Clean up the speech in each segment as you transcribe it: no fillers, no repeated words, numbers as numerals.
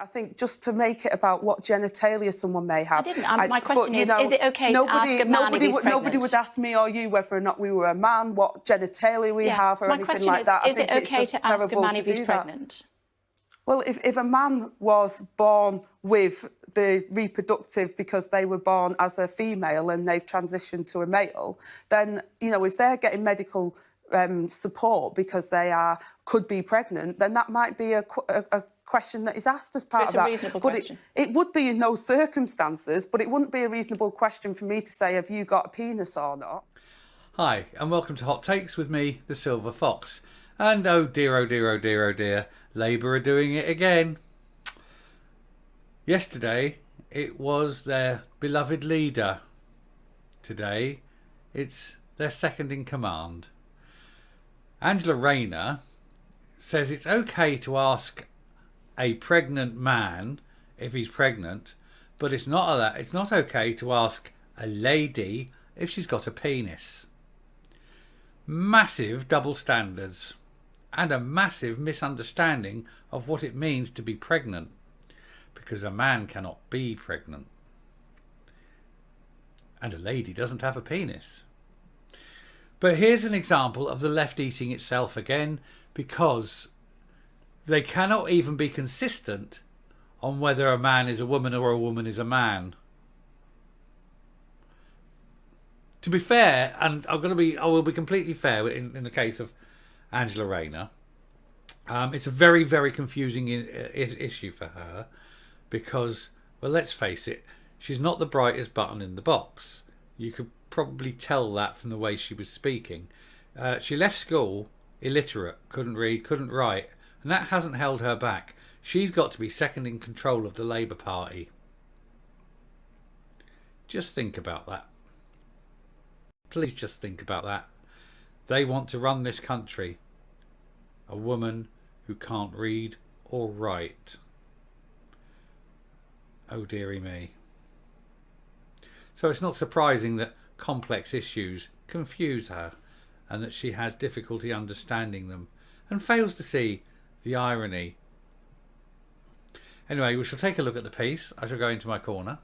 I think just to make it about what genitalia someone may have. I didn't. My question is it okay to ask a man if he's pregnant? Nobody would ask me or you whether or not we were a man, what genitalia we have or anything like that. Is it okay to ask a man if he's pregnant? Well, if a man was born with the reproductive because they were born as a female and they've transitioned to a male, then, you know, if they're getting medical support because they could be pregnant, then that might be a question that is asked as part of that. It's a reasonable question. It would be in those circumstances, but it wouldn't be a reasonable question for me to say, have you got a penis or not? Hi, and welcome to Hot Takes with me, the Silver Fox. And oh dear, oh dear, oh dear, oh dear, Labour are doing it again. Yesterday, it was their beloved leader. Today, it's their second in command. Angela Rayner says it's okay to ask a pregnant man if he's pregnant, but it's not okay to ask a lady if she's got a penis. Massive double standards and a massive misunderstanding of what it means to be pregnant, because a man cannot be pregnant and a lady doesn't have a penis. But here's an example of the left eating itself again, because they cannot even be consistent on whether a man is a woman or a woman is a man. To be fair, and I will be completely fair in the case of Angela Rayner, it's a very, very confusing issue for her because, well, let's face it, she's not the brightest button in the box. You could probably tell that from the way she was speaking. She left school illiterate, couldn't read, couldn't write, and that hasn't held her back. She's got to be second in control of the Labour Party. Just think about that. Please just think about that. They want to run this country. A woman who can't read or write. Oh dearie me. So it's not surprising that complex issues confuse her and that she has difficulty understanding them and fails to see the irony. Anyway, we shall take a look at the piece. I shall go into my corner.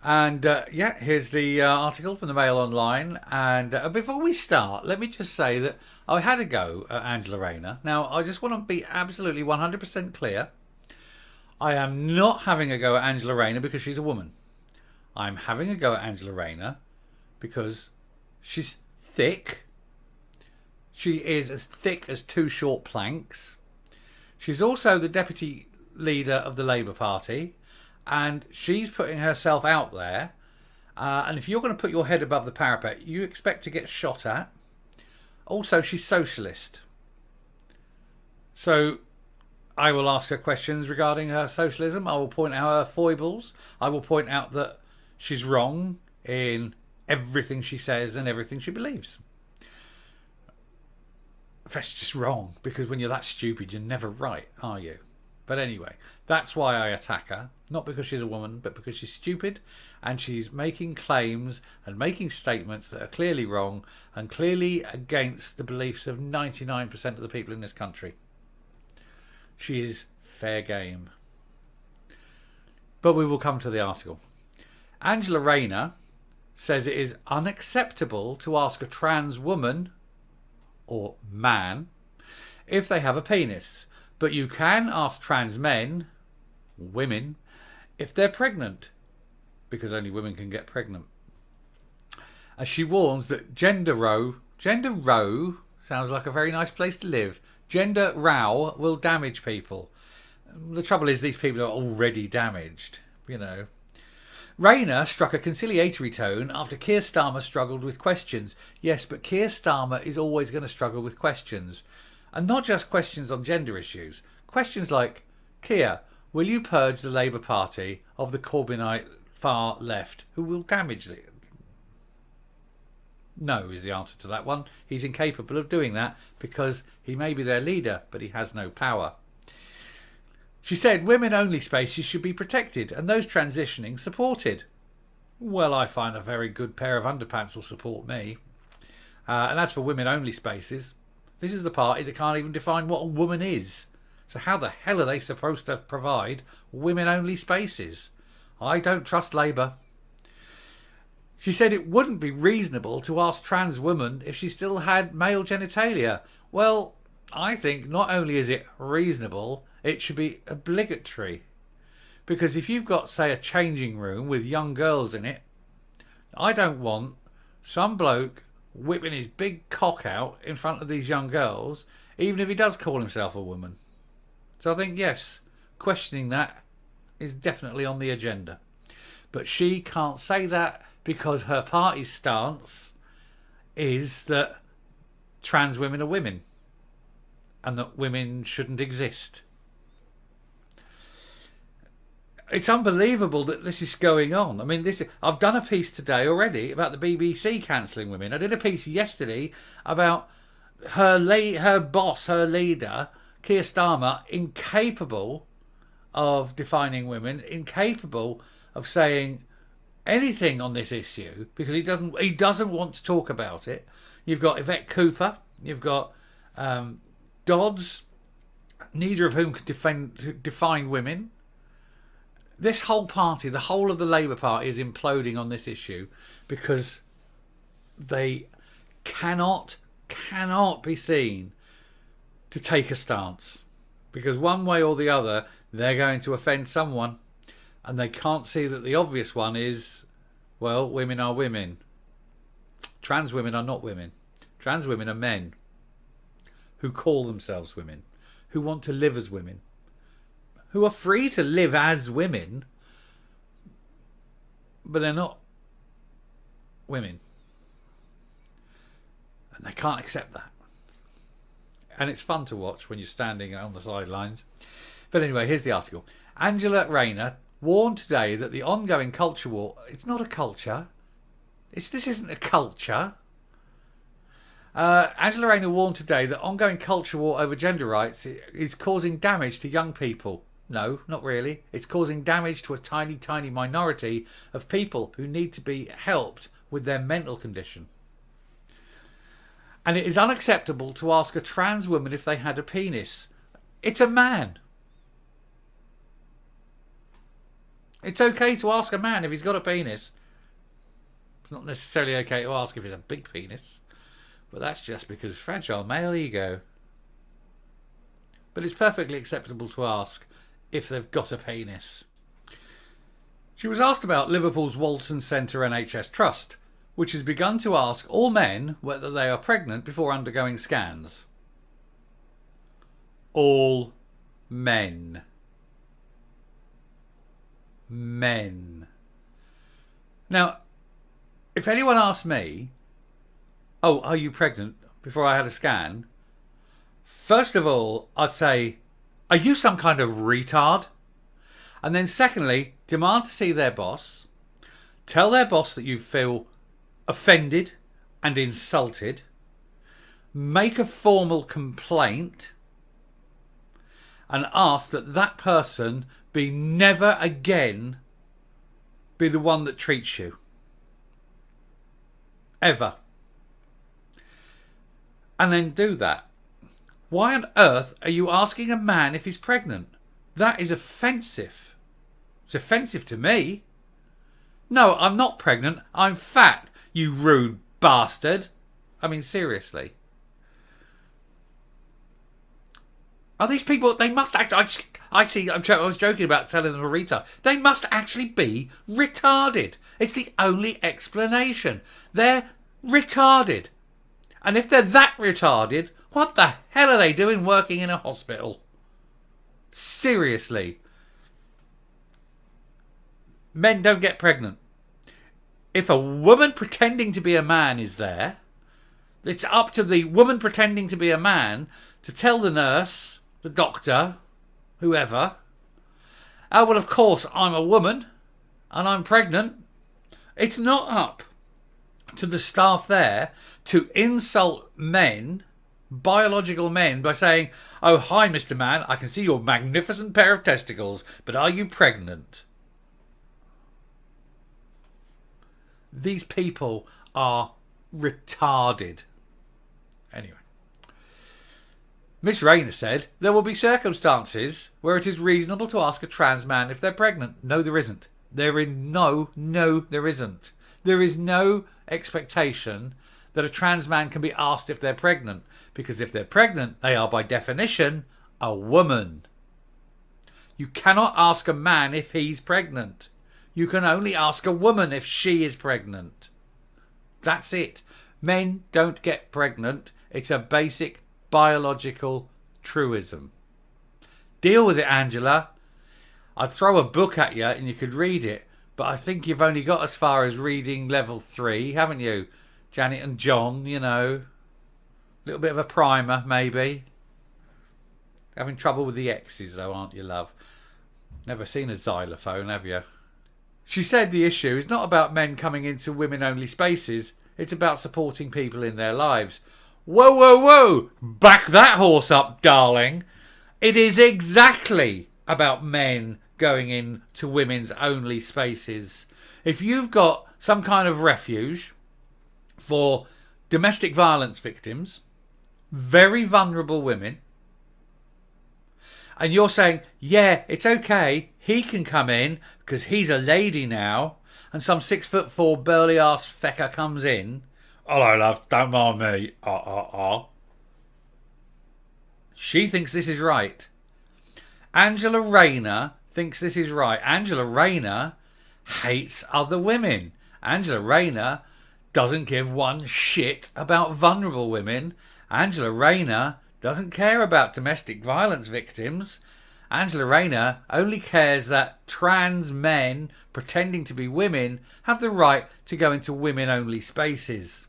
And here's the article from the Mail Online. And before we start, let me just say that I had a go at Angela Rayner. Now, I just want to be absolutely 100% clear. I am not having a go at Angela Rayner because she's a woman. I'm having a go at Angela Rayner because she's thick. She is as thick as two short planks. She's also the deputy leader of the Labour Party. And she's putting herself out there. And if you're going to put your head above the parapet, you expect to get shot at. Also, she's socialist. So I will ask her questions regarding her socialism. I will point out her foibles. I will point out that she's wrong in everything she says and everything she believes. That's just wrong, because when you're that stupid, you're never right, are you? But anyway, that's why I attack her. Not because she's a woman, but because she's stupid and she's making claims and making statements that are clearly wrong and clearly against the beliefs of 99% of the people in this country. She is fair game. But we will come to the article. Angela Rayner says it is unacceptable to ask a trans woman or man if they have a penis. But you can ask trans men, women, if they're pregnant, because only women can get pregnant. As she warns that gender row sounds like a very nice place to live. Gender row will damage people. The trouble is these people are already damaged, you know. Rayner struck a conciliatory tone after Keir Starmer struggled with questions. Yes, but Keir Starmer is always going to struggle with questions. And not just questions on gender issues. Questions like, Keir, will you purge the Labour Party of the Corbynite far left who will damage it? No is the answer to that one. He's incapable of doing that because he may be their leader, but he has no power. She said women-only spaces should be protected and those transitioning supported. Well, I find a very good pair of underpants will support me. And as for women-only spaces, this is the party that can't even define what a woman is. So how the hell are they supposed to provide women-only spaces? I don't trust Labour. She said it wouldn't be reasonable to ask trans women if she still had male genitalia. Well, I think not only is it reasonable, it should be obligatory. Because if you've got, say, a changing room with young girls in it, I don't want some bloke whipping his big cock out in front of these young girls, even if he does call himself a woman. So I think, yes, questioning that is definitely on the agenda. But she can't say that because her party's stance is that trans women are women and that women shouldn't exist. It's unbelievable that this is going on. I mean, I've done a piece today already about the BBC cancelling women. I did a piece yesterday about her boss, her leader, Keir Starmer, incapable of defining women, incapable of saying anything on this issue because he doesn't want to talk about it. You've got Yvette Cooper, you've got Dodds, neither of whom can define women. This whole party, the whole of the Labour Party, is imploding on this issue because they cannot be seen to take a stance. Because one way or the other, they're going to offend someone. And they can't see that the obvious one is, well, women are women. Trans women are not women. Trans women are men who call themselves women, who want to live as women, who are free to live as women, but they're not women. And they can't accept that. And it's fun to watch when you're standing on the sidelines. But anyway, here's the article. Angela Rayner warned today that the ongoing culture war... It's not a culture. This isn't a culture. Angela Rayner warned today that ongoing culture war over gender rights is causing damage to young people. No, not really. It's causing damage to a tiny, tiny minority of people who need to be helped with their mental condition. And it is unacceptable to ask a trans woman if they had a penis. It's a man. It's okay to ask a man if he's got a penis. It's not necessarily okay to ask if he's a big penis. But that's just because fragile male ego. But it's perfectly acceptable to ask if they've got a penis. She was asked about Liverpool's Walton Centre NHS Trust, which has begun to ask all men whether they are pregnant before undergoing scans. All men. Men. Now, if anyone asked me, oh, are you pregnant, before I had a scan, first of all, I'd say, are you some kind of retard? And then secondly, demand to see their boss, tell their boss that you feel offended and insulted, make a formal complaint, and ask that that person be never again be the one that treats you. Ever. And then do that. Why on earth are you asking a man if he's pregnant? That is offensive. It's offensive to me. No, I'm not pregnant. I'm fat, you rude bastard. I mean, seriously. Are these people, they must act, I was joking about telling them a retard. They must actually be retarded. It's the only explanation. They're retarded. And if they're that retarded, what the hell are they doing working in a hospital? Seriously. Men don't get pregnant. If a woman pretending to be a man is there, it's up to the woman pretending to be a man to tell the nurse, the doctor, whoever, oh, well, of course, I'm a woman and I'm pregnant. It's not up to the staff there to insult men, biological men, by saying, oh, hi, Mr. Man, I can see your magnificent pair of testicles, but are you pregnant? These people are retarded. Anyway. Miss Rayner said, there will be circumstances where it is reasonable to ask a trans man if they're pregnant. No, there isn't. There isn't. There is no expectation that a trans man can be asked if they're pregnant. Because if they're pregnant, they are by definition a woman. You cannot ask a man if he's pregnant. You can only ask a woman if she is pregnant. That's it. Men don't get pregnant. It's a basic biological truism. Deal with it, Angela. I'd throw a book at you and you could read it, but I think you've only got as far as reading level 3, haven't you? Janet and John, you know. A little bit of a primer, maybe. Having trouble with the X's, though, aren't you, love? Never seen a xylophone, have you? She said the issue is not about men coming into women-only spaces. It's about supporting people in their lives. Whoa, whoa, whoa! Back that horse up, darling. It is exactly about men going into women's only spaces. If you've got some kind of refuge for domestic violence victims, very vulnerable women, and you're saying, yeah, it's okay, he can come in because he's a lady now, and some 6'4" burly ass fecker comes in. Hello, love, don't mind me. She thinks this is right. Angela Rayner thinks this is right. Angela Rayner hates other women. Angela Rayner doesn't give one shit about vulnerable women. Angela Rayner doesn't care about domestic violence victims. Angela Rayner only cares that trans men pretending to be women have the right to go into women-only spaces.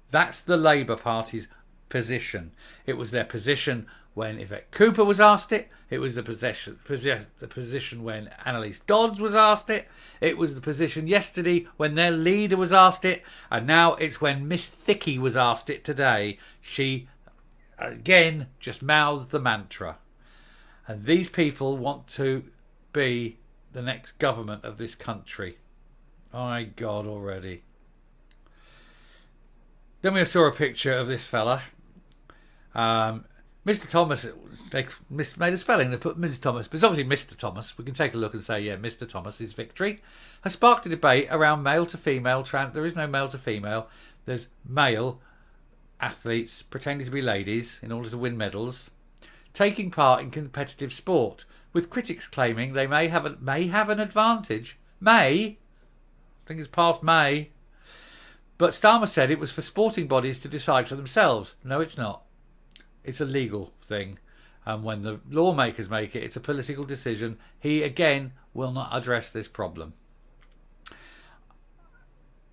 That's the Labour Party's position. It was their position when Yvette Cooper was asked it. It was the position when Annalise Dodds was asked it. It was the position yesterday when their leader was asked it. And now it's when Miss Thicky was asked it today. She, again, just mouths the mantra. And these people want to be the next government of this country. My God, already. Then we saw a picture of this fella. Mr. Thomas, they made a spelling, they put Mrs. Thomas, but it's obviously Mr. Thomas. We can take a look and say, yeah, Mr. Thomas's victory has sparked a debate around male to female. There is no male to female. There's male athletes pretending to be ladies in order to win medals, taking part in competitive sport, with critics claiming they may have an advantage. I think it's past May. But Starmer said it was for sporting bodies to decide for themselves. No, it's not. It's a legal thing. And when the lawmakers make it, it's a political decision. He, again, will not address this problem.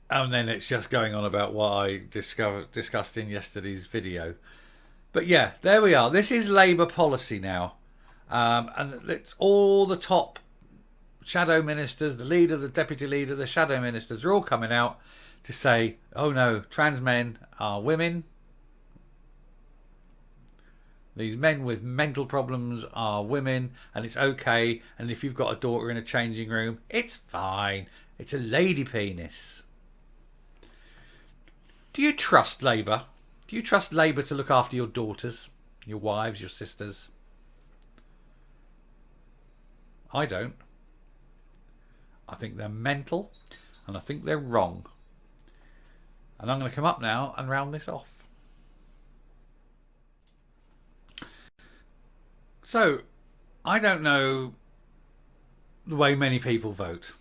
And then it's just going on about what I discussed in yesterday's video. But yeah, there we are. This is Labour policy now. And it's all the top shadow ministers, the leader, the deputy leader, the shadow ministers are all coming out to say, oh no, trans men are women. These men with mental problems are women, and it's okay. And if you've got a daughter in a changing room, it's fine. It's a lady penis. Do you trust Labour? Do you trust Labour to look after your daughters, your wives, your sisters? I don't. I think they're mental, and I think they're wrong. And I'm going to come up now and round this off. So, I don't know the way many people vote.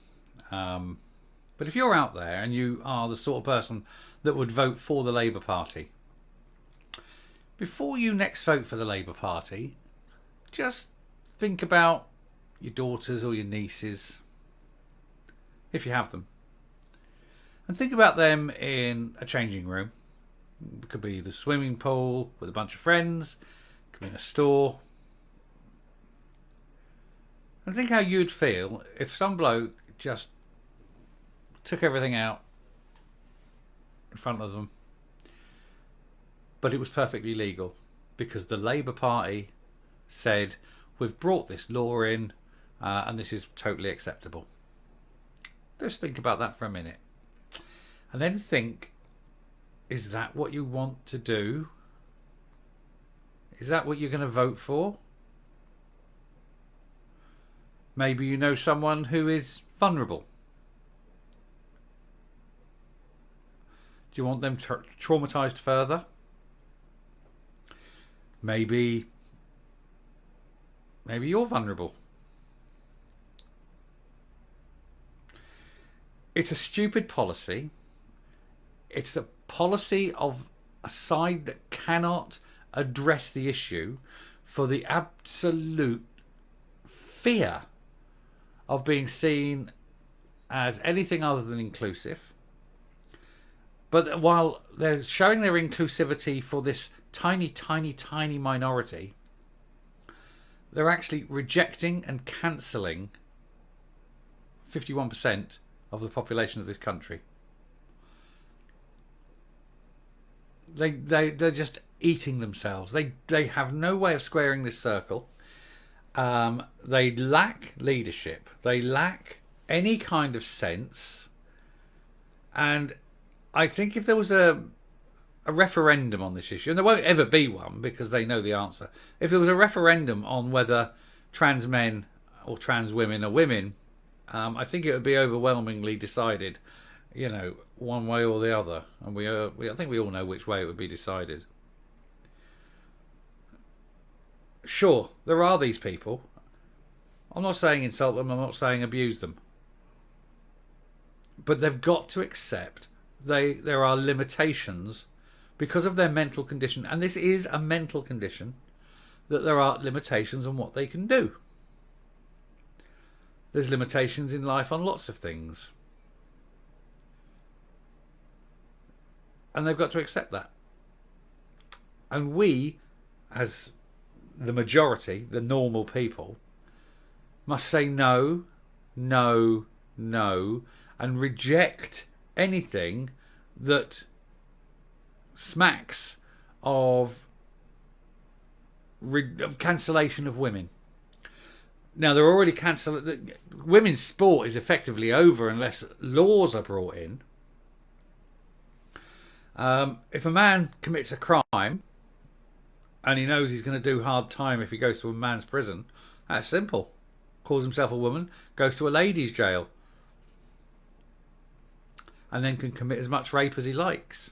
But if you're out there and you are the sort of person that would vote for the Labour Party, before you next vote for the Labour Party, just think about your daughters or your nieces, if you have them. And think about them in a changing room. It could be the swimming pool with a bunch of friends. It could be in a store. And think how you'd feel if some bloke just took everything out in front of them. But it was perfectly legal. Because the Labour Party said, we've brought this law in and this is totally acceptable. Just think about that for a minute. And then think, is that what you want to do? Is that what you're going to vote for? Maybe you know someone who is vulnerable. Do you want them traumatized further? Maybe you're vulnerable. It's a stupid policy. It's the policy of a side that cannot address the issue for the absolute fear of being seen as anything other than inclusive. But while they're showing their inclusivity for this tiny, tiny, tiny minority, they're actually rejecting and cancelling 51% of the population of this country. They're just eating themselves. They have no way of squaring this circle. They lack leadership. They lack any kind of sense. And I think if there was a referendum on this issue, and there won't ever be one because they know the answer. If there was a referendum on whether trans men or trans women are women, I think it would be overwhelmingly decided, one way or the other. And I think we all know which way it would be decided. Sure, there are these people. I'm not saying insult them. I'm not saying abuse them. But they've got to accept there are limitations because of their mental condition. And this is a mental condition, that there are limitations on what they can do. There's limitations in life on lots of things. And they've got to accept that. And we, as the majority, the normal people, must say no, no, no, and reject anything that smacks of cancellation of women. Now, they're already cancelled. Women's sport is effectively over unless laws are brought in. If a man commits a crime and he knows he's going to do hard time if he goes to a man's prison, that's simple. Calls himself a woman, goes to a ladies' jail, and then can commit as much rape as he likes.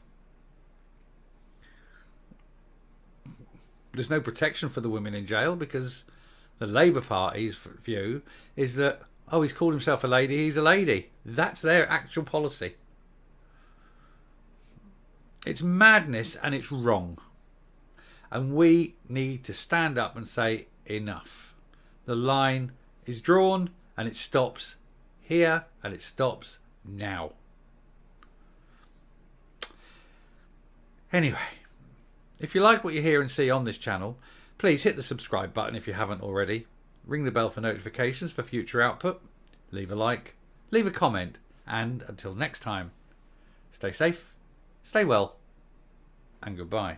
There's no protection for the women in jail because the Labour Party's view is that, he's called himself a lady, he's a lady. That's their actual policy. It's madness and it's wrong. And we need to stand up and say enough. The line is drawn and it stops here and it stops now. Anyway, if you like what you hear and see on this channel, please hit the subscribe button if you haven't already. Ring the bell for notifications for future output. Leave a like, leave a comment, and until next time, stay safe, stay well, and goodbye.